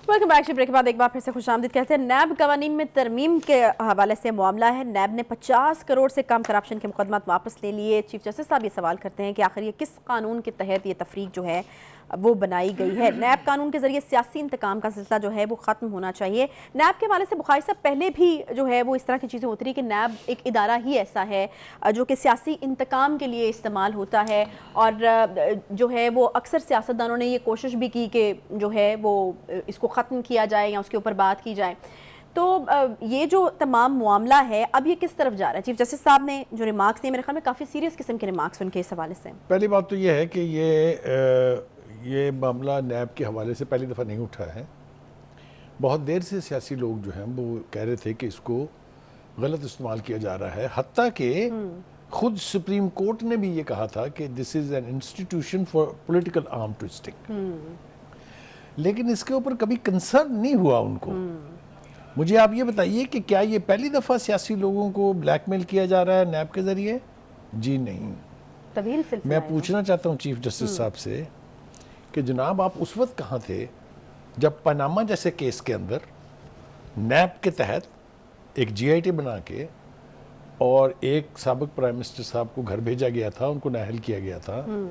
Welcome back. Break के बाद एक बार फिर से खुशामदीद कहते हैं। नैब कवानीन में तरमीम के हवाले से मामला है। नैब ने 50 करोड़ से कम करप्शन के मुकदमात वापस ले लिए। चीफ जस्टिस साहब ये सवाल करते हैं कि आखिर ये किस कानून के तहत ये तफरीक जो है वो बनाई गई है। नैब कानून के जरिए सियासी इंतकाम का सिलसिला जो है वो ख़त्म होना चाहिए। नैब के हवाले से बुखारी साहब पहले भी जो है वो इस तरह की चीज़ें होती रही कि नैब एक इदारा ही ऐसा है जो कि सियासी इंतकाम के लिए इस्तेमाल होता है, और जो है वो अक्सर सियासतदानों ने ये कोशिश भी की कि जो है वो इसको ख़त्म किया जाए या उसके ऊपर बात की जाए। तो ये जो तमाम मामला है अब ये किस तरफ जा रहा है? चीफ जस्टिस साहब ने जो रिमार्क्स दिए मेरे ख्याल में काफ़ी सीरियस किस्म के रिमार्क्स उनके इस हवाले से। पहली बात तो ये है कि ये मामला नैब के हवाले से पहली दफ़ा नहीं उठा है। बहुत देर से सियासी लोग जो हैं वो कह रहे थे कि इसको गलत इस्तेमाल किया जा रहा है। हत्ता कि खुद सुप्रीम कोर्ट ने भी ये कहा था कि this is an institution for political arm twisting, लेकिन इसके ऊपर कभी कंसर्न नहीं हुआ उनको। मुझे आप ये बताइए कि क्या ये पहली दफ़ा सियासी लोगों को ब्लैकमेल किया जा रहा है नैब के ज़रिए? जी नहीं। तवील सिलसिला मैं पूछना चाहता हूँ चीफ जस्टिस साहब से कि जनाब आप उस वक्त कहाँ थे जब पनामा जैसे केस के अंदर नैब के तहत एक GIT बना के और एक साबिक प्राइम मिनिस्टर साहब को घर भेजा गया था, उनको नाअहल किया गया था?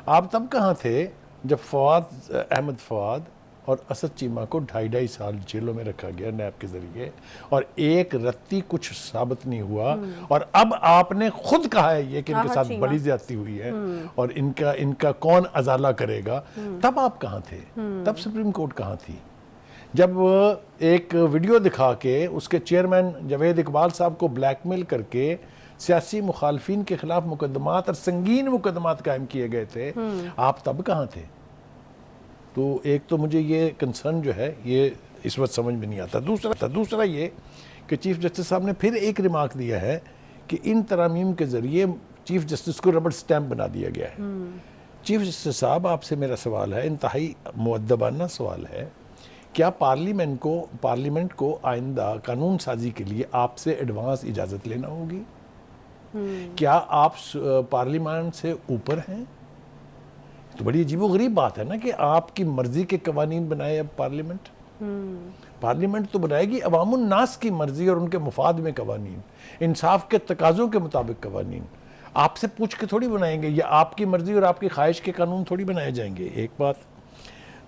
आप तब कहाँ थे जब अहमद फवाद और असद चीमा को 2.5 साल जेलों में रखा गया नैब के जरिए और एक रत्ती कुछ साबित नहीं हुआ? और अब आपने खुद कहा है ये कि इनके साथ बड़ी ज्यादती हुई है और इनका कौन अजाला करेगा। तब आप कहाँ थे? तब सुप्रीम कोर्ट कहाँ थी जब एक वीडियो दिखा के उसके चेयरमैन जावेद इकबाल साहब को ब्लैकमेल करके सियासी मुखालफिन के खिलाफ मुकदमात और संगीन मुकदमात कायम किए गए थे? आप तब कहाँ थे? तो एक तो मुझे ये कंसर्न जो है ये इस वक्त समझ में नहीं आता। दूसरा ये कि चीफ जस्टिस साहब ने फिर एक रिमार्क दिया है कि इन तरामीम के ज़रिए चीफ जस्टिस को रबड़ स्टैम्प बना दिया गया है। चीफ जस्टिस साहब आपसे मेरा सवाल है, इंतहाई मुअद्दबाना सवाल है, क्या पार्लियामेंट को आइंदा कानून साजी के लिए आपसे एडवांस इजाज़त लेना होगी? क्या आप पार्लियामेंट से ऊपर हैं? तो बड़ी अजीबोगरीब बात है ना कि आपकी मर्जी के कवानीन बनाए अब पार्लियामेंट। पार्लियामेंट तो बनाएगी अवामुन नास की मर्जी और उनके मुफाद में कवानीन, इंसाफ के तकाज़ों के मुताबिक कवानीन। आपसे पूछ के थोड़ी बनाएंगे, या आपकी मर्जी और आपकी ख्वाहिश के कानून थोड़ी बनाए जाएंगे। एक बात।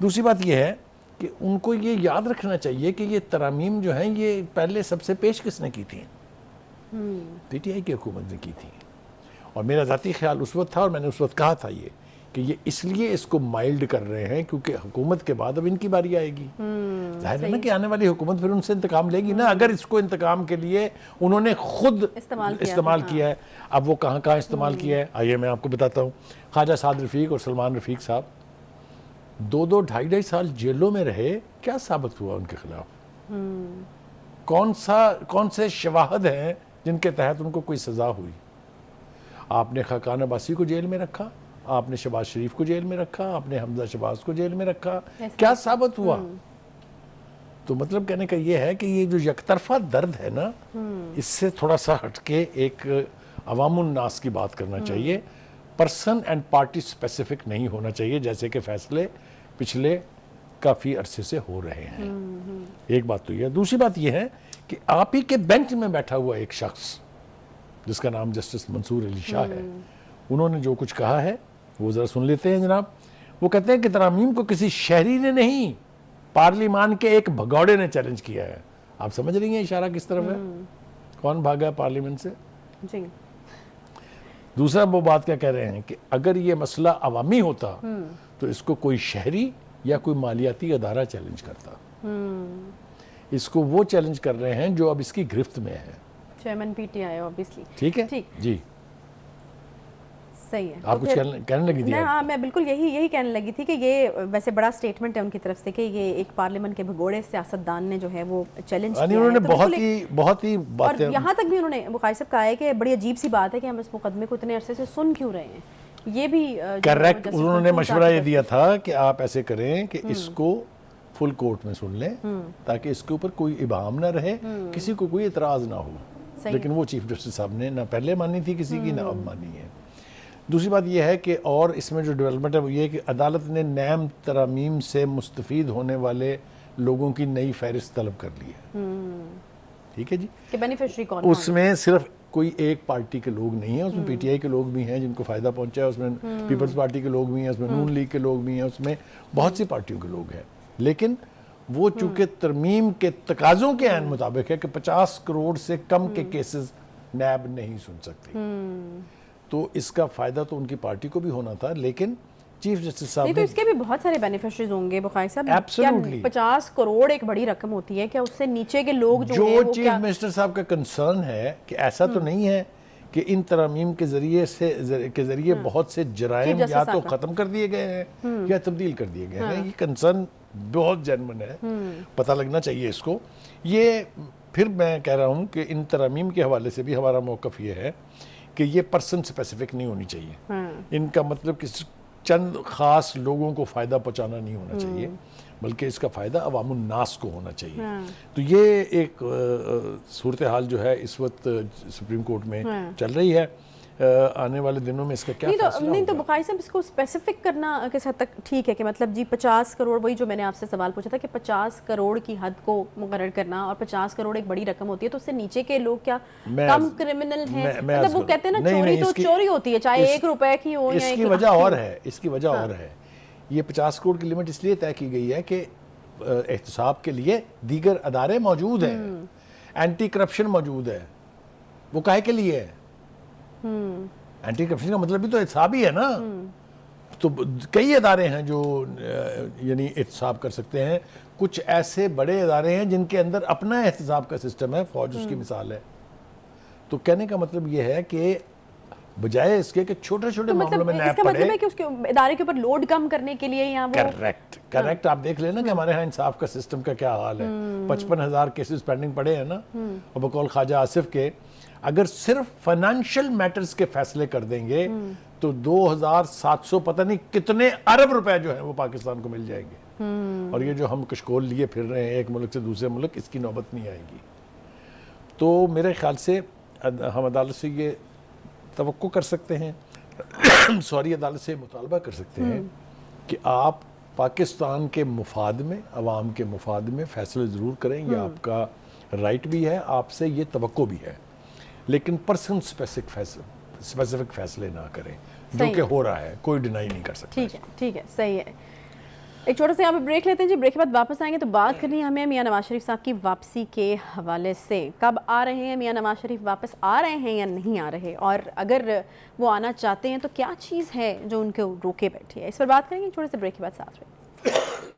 दूसरी बात यह है कि उनको ये याद रखना चाहिए कि ये तरामीम जो हैं ये पहले सबसे पेश किसने की थी? PTI की हुकूमत ने की थी। और मेरा ज़ाती ख्याल उस वक्त था और मैंने उस वक्त कहा था ये कि ये इसलिए इसको माइल्ड कर रहे हैं क्योंकि हुकूमत के बाद अब इनकी बारी आएगी। जाहिर है ना कि आने वाली हुकूमत फिर उनसे इंतकाम लेगी ना। अगर इसको इंतकाम के लिए उन्होंने खुद इस्तेमाल किया है, अब वो कहाँ कहाँ इस्तेमाल किया है आइए मैं आपको बताता हूँ। ख्वाजा साद रफ़ीक और सलमान रफ़ीक साहब 2-2, 2.5 साल जेलों में रहे, क्या साबित हुआ उनके खिलाफ? कौन से शवाहद हैं जिनके तहत उनको कोई सज़ा हुई? आपने खाकान अब्बासी को जेल में रखा, आपने शहबाज शरीफ को जेल में रखा, आपने हमजा शहबाज को जेल में रखा, क्या साबित हुआ? तो मतलब कहने का ये है कि ये जो यकतरफा दर्द है ना, इससे थोड़ा सा हटके एक अवामुन नास की बात करना चाहिए। पर्सन एंड पार्टी स्पेसिफिक नहीं होना चाहिए जैसे कि फैसले पिछले काफ़ी अरसे से हो रहे हैं। एक बात तो यह। दूसरी बात यह है कि आप ही के बेंच में बैठा हुआ एक शख्स जिसका नाम जस्टिस मंसूर अली शाह है, उन्होंने जो कुछ कहा है वो ज़रा सुन लेते हैं जनाब। वो कहते हैं कि तरामीम को किसी शहरी ने नहीं, पार्लियामान के एक भगौड़े ने चैलेंज किया है। आप समझ रही हैं इशारा किस तरफ है? कौन भागा है पार्लियामेंट से? जी। दूसरा वो बात क्या कह रहे हैं कि अगर ये मसला अवामी होता तो इसको कोई शहरी या कोई मालियाती अदारा चैलेंज करता। इसको वो चैलेंज कर रहे हैं जो अब इसकी गिरफ्त में है, चेयरमैन PTI ऑब्वियसली। ठीक है, ठीक जी, सही है। आप कुछ कहने लगी थी? हाँ, मैं बिल्कुल यही कहने लगी थी कि ये वैसे बड़ा स्टेटमेंट है उनकी तरफ से कि ये एक पार्लियामेंट के भगोड़े सियासतदान ने जो है वो चैलेंज किया है। उन्होंने बहुत ही बातें, और यहाँ तक भी उन्होंने बुखारी साहब कहा है कि बड़ी अजीब सी बात है कि हम इस मुकदमे को इतने अरसे से सुन क्यों रहे हैं। ये भी करेक्ट, उन्होंने मशवरा ये दिया था कि आप ऐसे करें कि इसको फुल कोर्ट में सुन लें ताकि इसके ऊपर कोई इबाम ना रहे, किसी को कोई इतराज़ ना हो। लेकिन वो चीफ जस्टिस साहब ने ना पहले मानी थी किसी की, ना अब मानी है। دوسری بات یہ ہے کہ اور اس میں جو ڈیولپمنٹ ہے وہ یہ ہے کہ عدالت نے نیم ترامیم سے مستفید ہونے والے لوگوں کی نئی فہرست طلب کر لی ہے. ٹھیک ہے جی, کہ بینیفیشری کون اس میں صرف کوئی ایک پارٹی کے لوگ نہیں ہیں, اس میں پی ٹی آئی کے لوگ بھی ہیں جن کو فائدہ پہنچا ہے, اس میں پیپلز پارٹی کے لوگ بھی ہیں, اس میں نون لیگ کے لوگ بھی ہیں, اس میں بہت سی پارٹیوں کے لوگ ہیں. لیکن وہ چونکہ ترمیم کے تقاضوں کے عین مطابق ہے کہ 50 کروڑ سے کم کے کیسز نیب نہیں سن سکتی, تو اس کا فائدہ تو ان کی پارٹی کو بھی ہونا تھا. لیکن چیف جسٹس صاحب نہیں تو اس کے بھی بہت سارے بینیفیشریز ہوں گے بخاری صاحب. Absolutely. 50 کروڑ ایک بڑی رقم ہوتی ہے, کیا اس سے نیچے کے لوگ جو ہیں وہ چیف منسٹر صاحب کا کنسرن ہے کہ ایسا تو نہیں ہے کہ ان ترامیم کے ذریعے بہت سے جرائم یا تو ختم کر دیے گئے ہیں یا تبدیل کر دیے گئے ہیں. یہ کنسرن بہت جینوئن ہے, پتہ لگنا چاہیے اس کو. یہ پھر میں کہہ رہا ہوں کہ ان ترامیم کے حوالے سے بھی ہمارا موقف یہ ہے کہ یہ پرسن سپیسیفک نہیں ہونی چاہیے. ان کا مطلب کہ چند خاص لوگوں کو فائدہ پہنچانا نہیں ہونا چاہیے, بلکہ اس کا فائدہ عوام الناس کو ہونا چاہیے. تو یہ ایک صورتحال جو ہے اس وقت سپریم کورٹ میں چل رہی ہے. آنے والے دنوں میں اس کا کیا فیصلہ نہیں تو ہوگا؟ بخاری صاحب اس کو اسپیسیفک کرنا کس حد تک ٹھیک ہے کہ مطلب جی 50 کروڑ, وہی جو میں نے آپ سے سوال پوچھا تھا کہ 50 کروڑ کی حد کو مقرر کرنا, اور 50 کروڑ ایک بڑی رقم ہوتی ہے, تو اس سے نیچے کے لوگ کیا کم کرمنل ہیں؟ مطلب وہ کہتے ہیں نا چوری تو چوری ہوتی ہے, چاہے 1 روپے کی ہو یا اس کی وجہ اور ہے, اس کی وجہ اور ہے. یہ 50 کروڑ کی لمٹ اس لیے طے کی گئی ہے کہ احتساب کے لیے دیگر ادارے موجود ہیں, اینٹی کرپشن موجود ہے. وہ کاہے کے لیے ہے؟ اینٹی کرپشن کا مطلب بھی تو احتساب ہی ہے نا. تو کئی ادارے ہیں جو یعنی احتساب کر سکتے ہیں. کچھ ایسے بڑے ادارے ہیں جن کے اندر اپنا احتساب کا سسٹم ہے, فوج اس کی مثال ہے. تو کہنے کا مطلب یہ ہے کہ بجائے اس کے کہ چھوٹے چھوٹے معاملوں میں نیب پڑے, مطلب ہے کہ اس کے ادارے کے اوپر لوڈ کم کرنے کے لیے یا وہ کریکٹ آپ دیکھ لینا کہ ہمارے ہاں انصاف کا سسٹم کا کیا حال ہے. 55,000 کیسز پینڈنگ پڑے ہیں نا, اور بقول خواجہ آصف کے اگر صرف فائنینشیل میٹرز کے فیصلے کر دیں گے تو 2,700 پتہ نہیں کتنے ارب روپے جو ہیں وہ پاکستان کو مل جائیں گے. اور یہ جو ہم کشکول لیے پھر رہے ہیں ایک ملک سے دوسرے ملک, اس کی نوبت نہیں آئے گی. تو میرے خیال سے ہم عدالت سے یہ توقع کر سکتے ہیں, عدالت سے مطالبہ کر سکتے ہیں کہ آپ پاکستان کے مفاد میں, عوام کے مفاد میں فیصلے ضرور کریں. یہ آپ کا رائٹ بھی ہے, آپ سے یہ توقع بھی ہے, لیکن پرسن اسپیسیفک فیصلے نہ کریں, جو کہ ہو رہا ہے, کوئی ڈینائی نہیں کر سکتا. ٹھیک ہے, صحیح ہے. ایک چھوٹا سا یہاں پہ بریک لیتے ہیں جی, بریک کے بعد واپس آئیں گے تو بات کرنی ہے ہمیں میاں نواز شریف صاحب کی واپسی کے حوالے سے. کب آ رہے ہیں میاں نواز شریف, واپس آ رہے ہیں یا نہیں آ رہے, اور اگر وہ آنا چاہتے ہیں تو کیا چیز ہے جو ان کو روکے بیٹھی ہے, اس پر بات کریں گے چھوٹے سے بریک کے بعد. ساتھ رہیں.